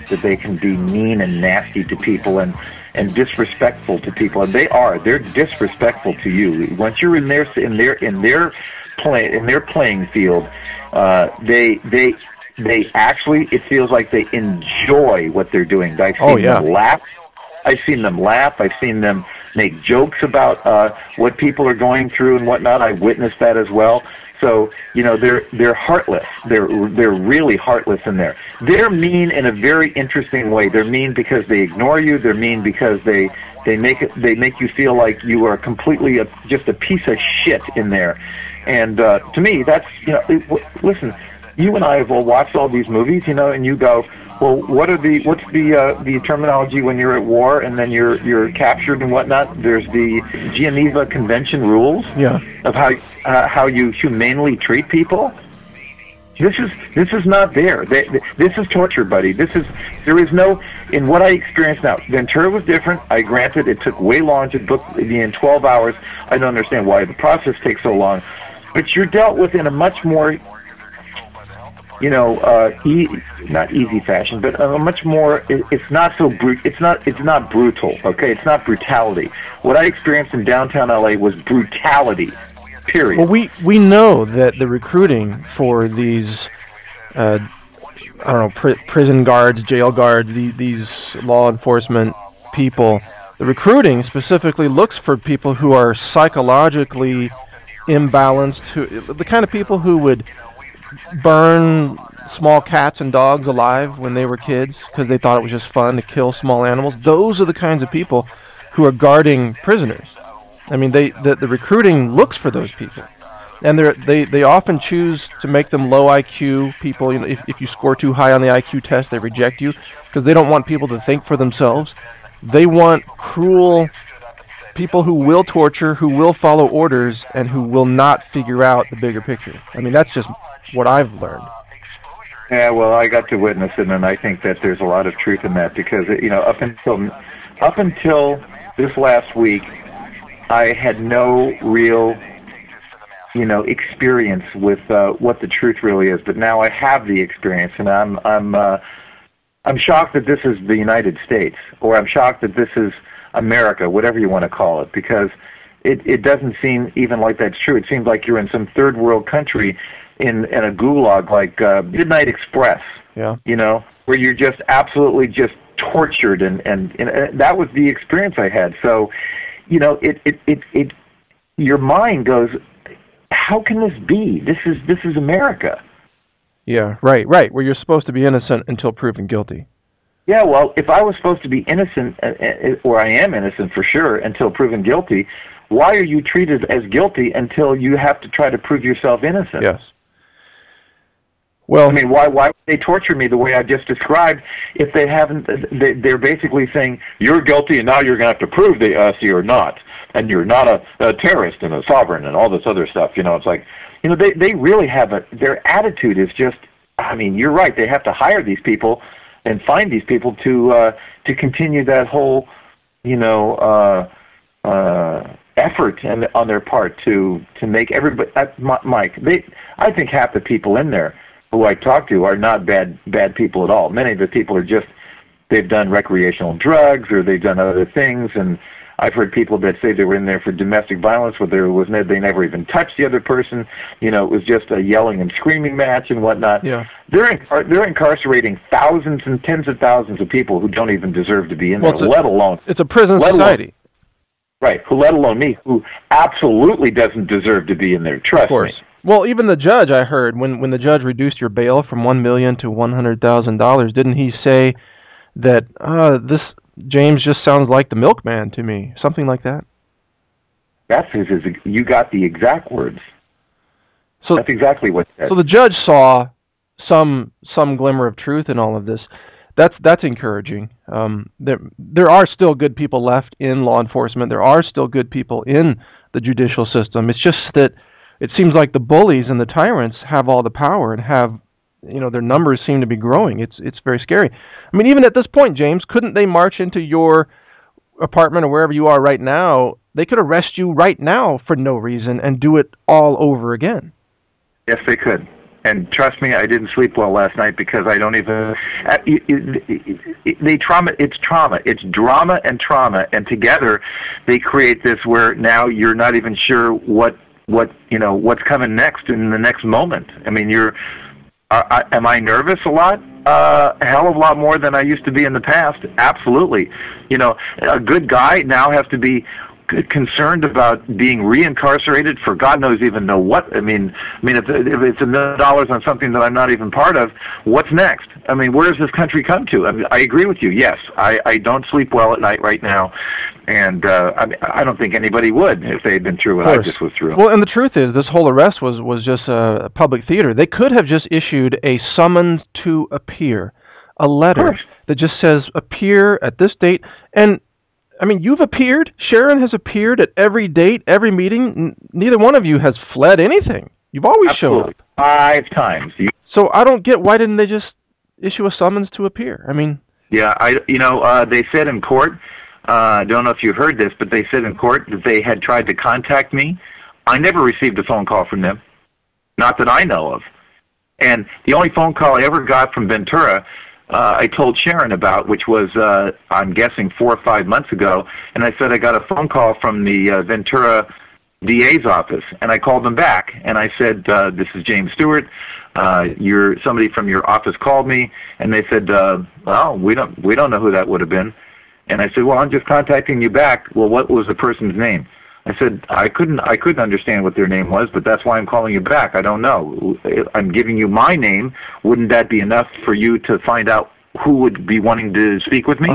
that they can be mean and nasty to people and disrespectful to people, and they're disrespectful to you. Once you're in their playing field, they actually, it feels like they enjoy what they're doing. I've seen them laugh. I've seen them laugh. I've seen them make jokes about what people are going through and whatnot. I've witnessed that as well. So, you know, they're heartless. They're really heartless in there. They're mean in a very interesting way. They're mean because they ignore you. They're mean because they make you feel like you are completely just a piece of shit in there. And to me, that's, you know, listen, you and I have all watched all these movies, you know, and you go, well, what's the terminology when you're at war and then you're captured and whatnot? There's the Geneva Convention rules of how you humanely treat people. This is not there. This is torture, buddy. There is no, in what I experience now. Ventura was different. I granted it took way long to book in 12 hours. I don't understand why the process takes so long, but you're dealt with in a much more, you know, not easy fashion, but a much more. It's not so It's not brutal. Okay, it's not brutality. What I experienced in downtown LA was brutality. Period. Well, we know that the recruiting for these, I don't know, prison guards, jail guards, these law enforcement people, the recruiting specifically looks for people who are psychologically imbalanced, the kind of people who would burn small cats and dogs alive when they were kids because they thought it was just fun to kill small animals. Those are the kinds of people who are guarding prisoners. I mean, the recruiting looks for those people, and they often choose to make them low IQ people. You know, if you score too high on the IQ test, they reject you because they don't want people to think for themselves. They want cruel people who will torture, who will follow orders, and who will not figure out the bigger picture. I mean, that's just what I've learned. Yeah, well, I got to witness it, and I think that there's a lot of truth in that because, you know, up until this last week, I had no real, you know, experience with what the truth really is. But now I have the experience, and I'm shocked that this is the United States, or I'm shocked that this is America, whatever you want to call it, because it doesn't seem even like that's true. It seems like you're in some third world country in a gulag like Midnight Express, you know, where you're just absolutely just tortured, and that was the experience I had. So, you know, your mind goes, how can this be? This is America. Yeah, right, where you're supposed to be innocent until proven guilty. Yeah, well, if I was supposed to be innocent, or I am innocent for sure, until proven guilty, why are you treated as guilty until you have to try to prove yourself innocent? Yes. Well, I mean, why would they torture me the way I just described if they haven't? They're basically saying, you're guilty and now you're going to have to prove that you're not. And you're not a terrorist and a sovereign and all this other stuff. You know, it's like, you know, they really have their attitude is just, I mean, you're right. They have to hire these people and find these people to continue that whole, you know, effort and on their part to make everybody, Mike, I think half the people in there who I talk to are not bad people at all. Many of the people are just, they've done recreational drugs or they've done other things, and I've heard people that say they were in there for domestic violence where they never even touched the other person. You know, it was just a yelling and screaming match and whatnot. Yeah. They're incarcerating thousands and tens of thousands of people who don't even deserve to be in there, let alone... It's a prison society. Right, let alone me, who absolutely doesn't deserve to be in there, trust me. Well, even the judge, I heard, when the judge reduced your bail from $1 million to $100,000, didn't he say that this James just sounds like the milkman to me, something like that? You got the exact words. So that's exactly what he said. So the judge saw some glimmer of truth in all of this. That's encouraging. There are still good people left in law enforcement. There are still good people in the judicial system. It's just that it seems like the bullies and the tyrants have all the power and have, you know, their numbers seem to be growing. It's very scary. I mean, even at this point, James, couldn't they march into your apartment or wherever you are right now? They could arrest you right now for no reason and do it all over again. Yes, they could. And trust me, I didn't sleep well last night because I don't even. It's trauma. It's drama and trauma, and together they create this where now you're not even sure what's coming next in the next moment. I mean, am I nervous a lot? A hell of a lot more than I used to be in the past. Absolutely. A good guy now has to be concerned about being reincarcerated for God knows even know what. I mean, if it's $1 million on something that I'm not even part of, what's next? I mean, where does this country come to? I mean, I agree with you. Yes, I don't sleep well at night right now, and I don't think anybody would if they had been through what I just was through. Well, and the truth is, this whole arrest was just a public theater. They could have just issued a summons to appear, a letter that just says appear at this date. And I mean, you've appeared. Sharon has appeared at every date, every meeting. Neither one of you has fled anything. You've always shown up. 5 times. So I don't get, why didn't they just issue a summons to appear? I mean, yeah, they said in court. I don't know if you heard this, but they said in court that they had tried to contact me. I never received a phone call from them, not that I know of. And the only phone call I ever got from Ventura, I told Sharon about, which was, I'm guessing, 4 or 5 months ago, and I said I got a phone call from the Ventura DA's office, and I called them back, and I said, this is James Stewart, somebody from your office called me, and they said, well, we don't know who that would have been. And I said, well, I'm just contacting you back. Well, what was the person's name? I said, I couldn't understand what their name was, but that's why I'm calling you back. I don't know. I'm giving you my name. Wouldn't that be enough for you to find out who would be wanting to speak with me?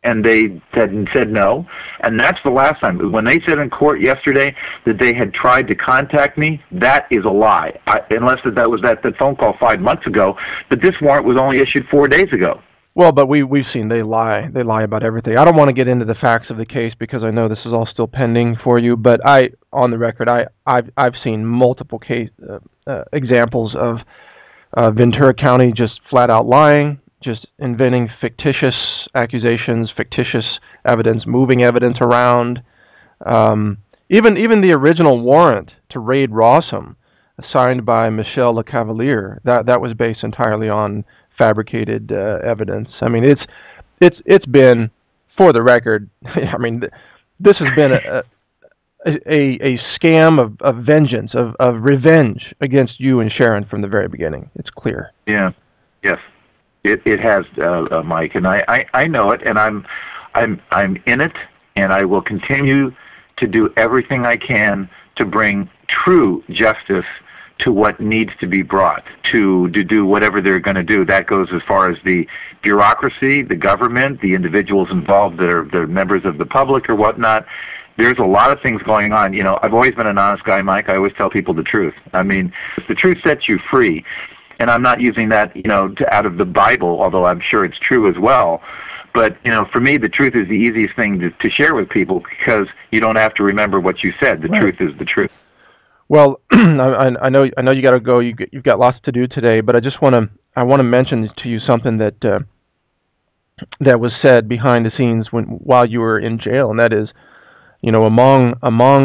And they said no. And that's the last time. When they said in court yesterday that they had tried to contact me, that is a lie. Unless that was that phone call 5 months ago. But this warrant was only issued 4 days ago. Well, but we've seen they lie. They lie about everything. I don't want to get into the facts of the case because I know this is all still pending for you. But on the record, I've seen multiple examples of Ventura County just flat out lying, just inventing fictitious accusations, fictitious evidence, moving evidence around. Even the original warrant to raid Rawesome, signed by Michelle LeCavalier, that was based entirely on fabricated evidence. I mean, it's been, for the record, I mean, this has been a scam of vengeance, of revenge against you and Sharon from the very beginning. It's clear. Yeah, yes, it has, Mike, and I know it, and I'm in it, and I will continue to do everything I can to bring true justice to what needs to be brought, to do whatever they're going to do. That goes as far as the bureaucracy, the government, the individuals involved that are members of the public or whatnot. There's a lot of things going on. I've always been an honest guy, Mike. I always tell people the truth. I mean, the truth sets you free, and I'm not using that, out of the Bible, although I'm sure it's true as well. But, for me, the truth is the easiest thing to share with people because you don't have to remember what you said. The truth is the truth. Well, I know you got to go. You've got lots to do today, but I want to mention to you something that was said behind the scenes while you were in jail, and that is, among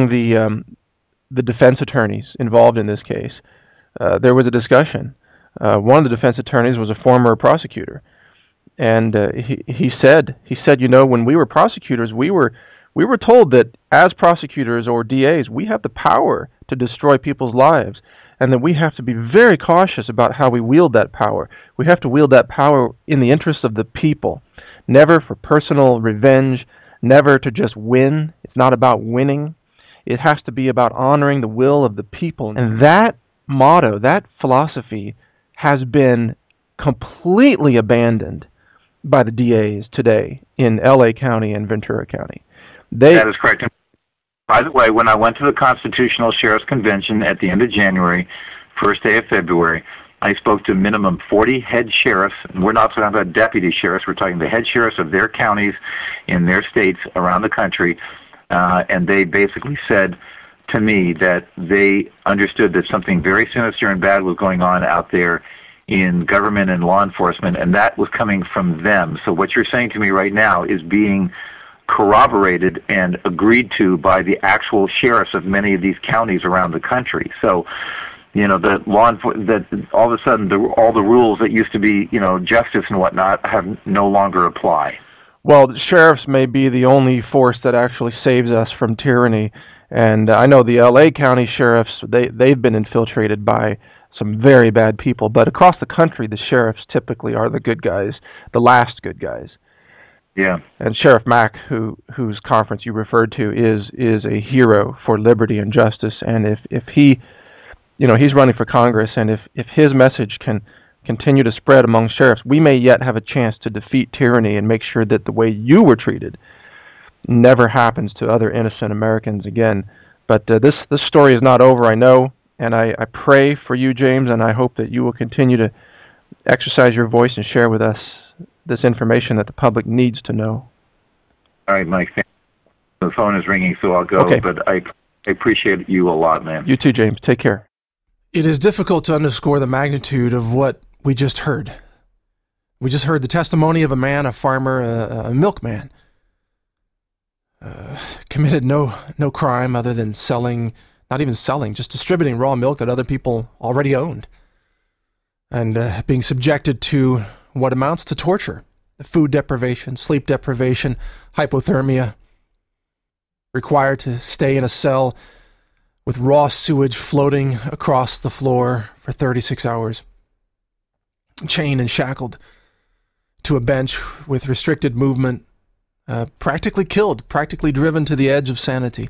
the defense attorneys involved in this case, there was a discussion. One of the defense attorneys was a former prosecutor, and he said, when we were prosecutors, we were told that as prosecutors or DAs, we have the power to destroy people's lives, and that we have to be very cautious about how we wield that power. We have to wield that power in the interest of the people, never for personal revenge, never to just win. It's not about winning. It has to be about honoring the will of the people. And that motto, that philosophy, has been completely abandoned by the DAs today in LA County and Ventura County. That is correct. By the way, when I went to the Constitutional Sheriff's Convention at the end of January, first day of February, I spoke to minimum 40 head sheriffs. And we're not talking about deputy sheriffs. We're talking the head sheriffs of their counties in their states around the country. And they basically said to me that they understood that something very sinister and bad was going on out there in government and law enforcement, and that was coming from them. So what you're saying to me right now is being corroborated and agreed to by the actual sheriffs of many of these counties around the country. So that that all of a sudden all the rules that used to be, justice and whatnot have no longer apply. Well, the sheriffs may be the only force that actually saves us from tyranny. And I know the L.A. County sheriffs, they've been infiltrated by some very bad people. But across the country, the sheriffs typically are the good guys, the last good guys. Yeah. And Sheriff Mack, whose conference you referred to, is a hero for liberty and justice. And if he, he's running for Congress, and if his message can continue to spread among sheriffs, we may yet have a chance to defeat tyranny and make sure that the way you were treated never happens to other innocent Americans again. But this story is not over, I know, and I pray for you, James, and I hope that you will continue to exercise your voice and share with us this information that the public needs to know. All right, Mike. The phone is ringing, so I'll go. Okay. But I appreciate you a lot, man. You too, James. Take care. It is difficult to underscore the magnitude of what we just heard. We just heard the testimony of a man, a farmer, a milkman. Committed no crime other than selling, not even selling, just distributing raw milk that other people already owned. And being subjected to what amounts to torture, food deprivation, sleep deprivation, hypothermia, required to stay in a cell with raw sewage floating across the floor for 36 hours, chained and shackled to a bench with restricted movement, practically killed, practically driven to the edge of sanity.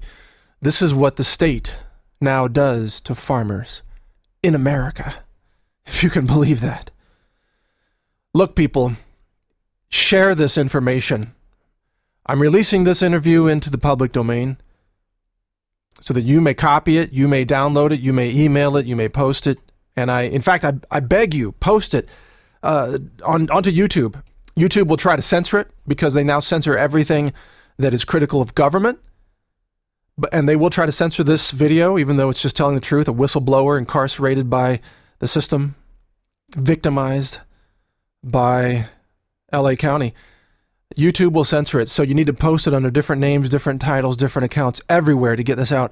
This is what the state now does to farmers in America, if you can believe that. Look, people, share this information. I'm releasing this interview into the public domain so that you may copy it, you may download it, you may email it, you may post it. And in fact, I beg you, post it onto YouTube. YouTube will try to censor it because they now censor everything that is critical of government. And they will try to censor this video, even though it's just telling the truth. A whistleblower incarcerated by the system, victimized by LA County. YouTube will censor it, so you need to post it under different names, different titles, different accounts, everywhere to get this out.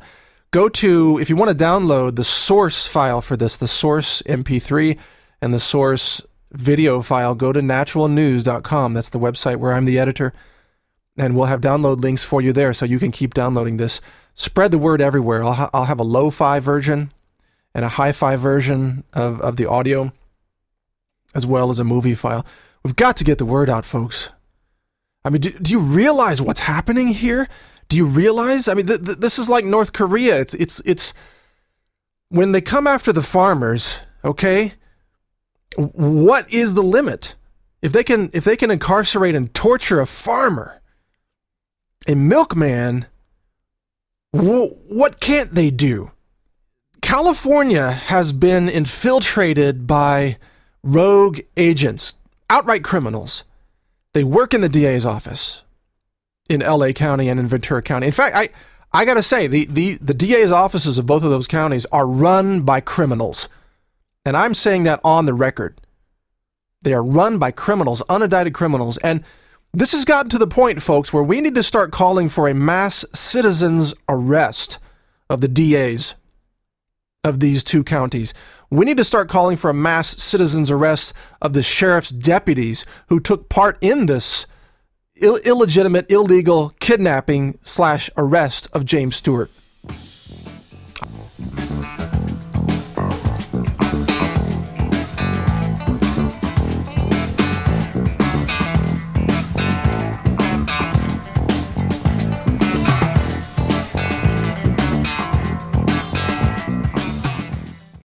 Go to, if you want to download the source file for this, the source MP3 and the source video file, go to naturalnews.com. That's the website where I'm the editor, and we'll have download links for you there so you can keep downloading this. Spread the word everywhere. I'll have a lo-fi version and a hi-fi version of the audio, as well as a movie file. We've got to get the word out, folks. I mean, do you realize what's happening here? Do you realize? I mean, this is like North Korea. It's when they come after the farmers, okay? What is the limit? If they can incarcerate and torture a farmer, a milkman, what can't they do? California has been infiltrated by rogue agents, outright criminals. They work in the DA's office in LA County and in Ventura County. In fact, I got to say, the DA's offices of both of those counties are run by criminals. And I'm saying that on the record. They are run by criminals, unindicted criminals. And this has gotten to the point, folks, where we need to start calling for a mass citizens arrest of the DAs of these two counties. We need to start calling for a mass citizens arrest of the sheriff's deputies who took part in this illegitimate, illegal kidnapping / arrest of James Stewart.